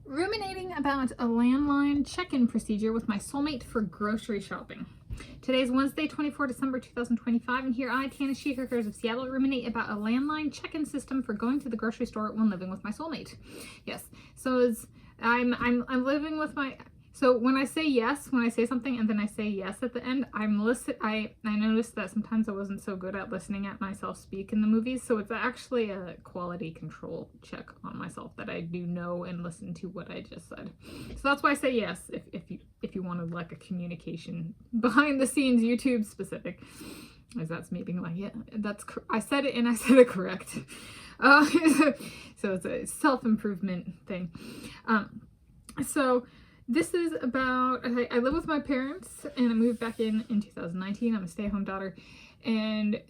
Ruminating about a landline check-in procedure with my soulmate for grocery shopping. Today's Wednesday, 24 December 2025, and here I, Tanis Coralee of Seattle, ruminate about a landline check-in system for going to the grocery store when living with my soulmate. Yes, so I'm living with my. So when I say yes, when I say something and then I say yes at the end, I noticed that sometimes I wasn't so good at listening at myself speak in the movies, so it's actually a quality control check on myself that I do know and listen to what I just said. So that's why I say yes if you wanted like a communication behind the scenes YouTube specific, as that's me being like, yeah, I said it and I said it correct. So it's a self-improvement thing. So this is about, I live with my parents and I moved back in 2019. I'm a stay-at-home daughter, and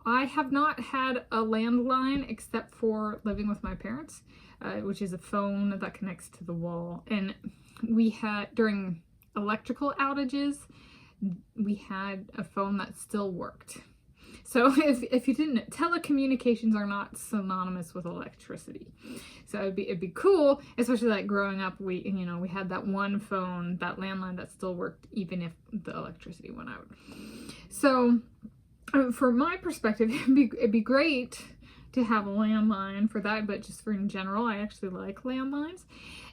I have not had a landline except for living with my parents, which is a phone that connects to the wall. And we had, during electrical outages, we had a phone that still worked. So if you didn't, telecommunications are not synonymous with electricity. So it'd be cool, especially like growing up, we had that one phone, that landline that still worked even if the electricity went out. So from my perspective, it'd be great to have a landline for that, but just for in general, I actually like landlines.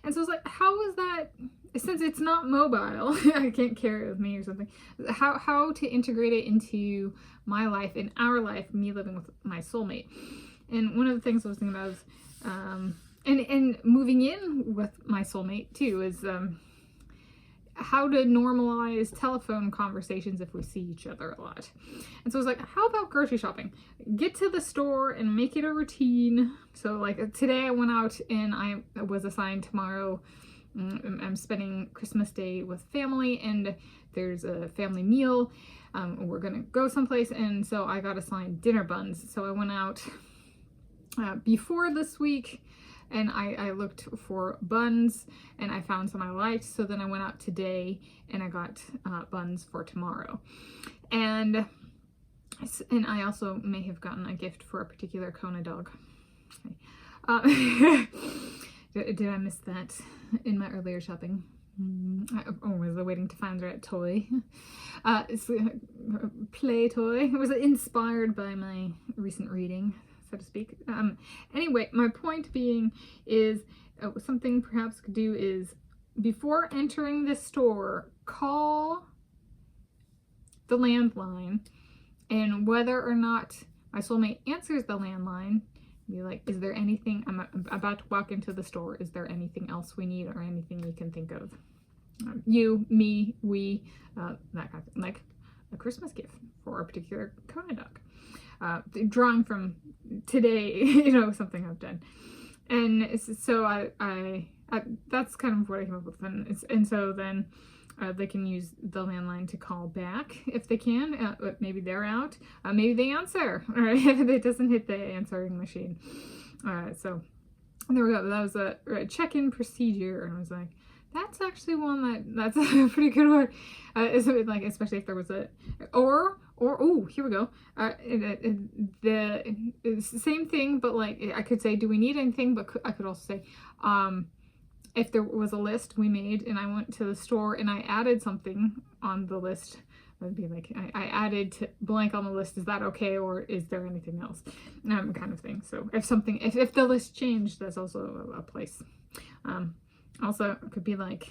And so I was like, how is that, since it's not mobile, I can't carry it with me or something, how to integrate it into my life, in our life, me living with my soulmate. And one of the things I was thinking about is, and moving in with my soulmate too, is how to normalize telephone conversations if we see each other a lot. And so I was like, how about grocery shopping? Get to the store and make it a routine. So like today I went out and I was assigned tomorrow, I'm spending Christmas Day with family and there's a family meal. We're gonna go someplace, and so I got assigned dinner buns. So I went out before this week and I looked for buns and I found some I liked. So then I went out today and I got buns for tomorrow. And I also may have gotten a gift for a particular Kona dog. Did I miss that in my earlier shopping? Was I waiting to find the right toy? It's a play toy. It was inspired by my recent reading, so to speak. Anyway, my point being is something perhaps could do is before entering the store, call the landline, and whether or not my soulmate answers the landline, be like, is there anything, I'm about to walk into the store, is there anything else we need or anything you can think of? You, me, we, that kind of thing, like a Christmas gift for a particular Kona dog. Drawing from today, something I've done. And so I that's kind of what I came up with. And so then they can use the landline to call back if they can. Maybe they're out. Maybe they answer. All right, it doesn't hit the answering machine. So there we go. That was a check-in procedure, and I was like, that's actually that's a pretty good one. Like, especially if there was here we go. It's the same thing, but like I could say, do we need anything? But I could also say, if there was a list we made and I went to the store and I added something on the list, I'd be like, I added to blank on the list, is that okay, or is there anything else? Kind of thing. So if the list changed, that's also a place. Also, it could be like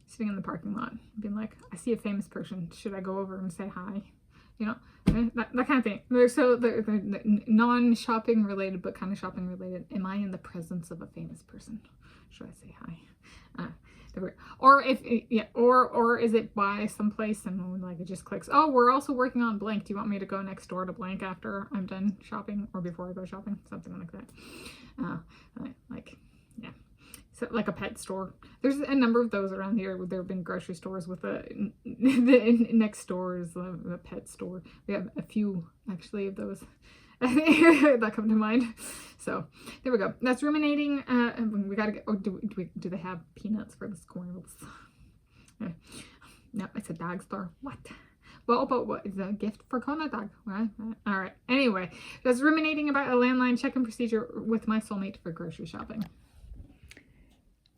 sitting in the parking lot, being like, I see a famous person, should I go over and say hi? That kind of thing. So they're non-shopping related, but kind of shopping related. Am I in the presence of a famous person? Should I say hi? Or or is it by someplace and like it just clicks, oh, we're also working on blank. Do you want me to go next door to blank after I'm done shopping or before I go shopping? Something like that. Yeah. So like a pet store. There's a number of those around here. There have been grocery stores with the next door is a pet store. We have a few actually of those that come to mind. So there we go. That's ruminating. We gotta get. Oh, do they have peanuts for the squirrels? No, it's a dog store. What? Well, but what is a gift for Kona dog, right? All right. Anyway, just ruminating about a landline check-in procedure with my soulmate for grocery shopping.